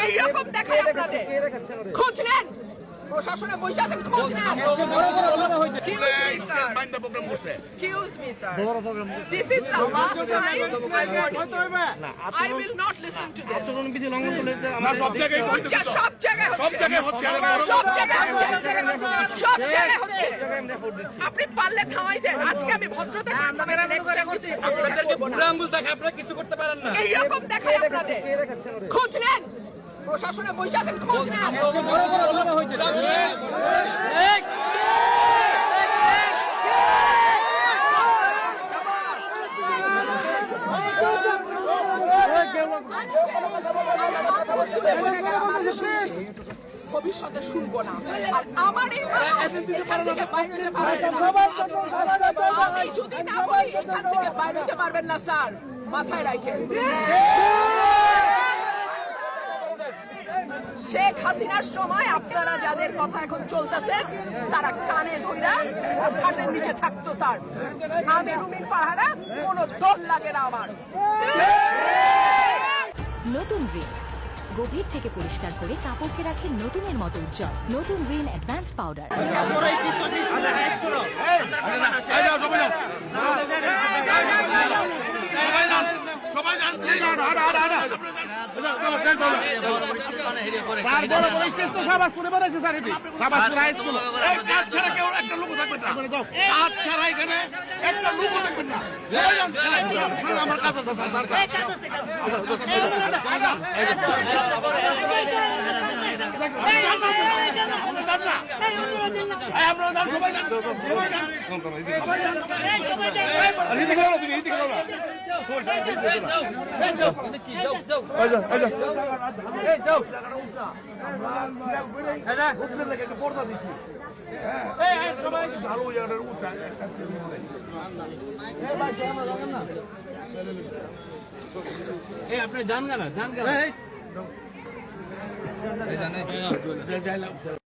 এইরকম দেখায় আপনাদের খোঁজ নেন প্রশাসনে বসে আছেন খোঁজ নেন Excuse me, sir. This is the last time I'm warning you. I will not listen to this. সব জায়গায় হচ্ছে আপনি পারলে থামাই দেন আজকে আমি ভদ্রতা আপনারা কিছু করতে পারেন না এইরকম দেখায় আপনাদের খোঁজ নেন প্রশাসনে বসে আছেন খোঁজ নেন ভবিষ্যতে শুনবো না আর আমার যদি না বলি এখান থেকে বাইরে যেতে পারবেন না স্যার মাথায় রাখেন শেখ হাসিনার সময় আপনারা যাদের কথা এখন চলতেছেন তারা কানে ধইরা খাটের নিচে থাকতো স্যার আমি রুমিন ফারহানা কোনো দল লাগে না আমার নতুন রিন গভীর থেকে পরিষ্কার করে কাপড়কে রাখে নতুনের মতো উজ্জ্বল নতুন রিন অ্যাডভান্স পাউডার আপনি জান না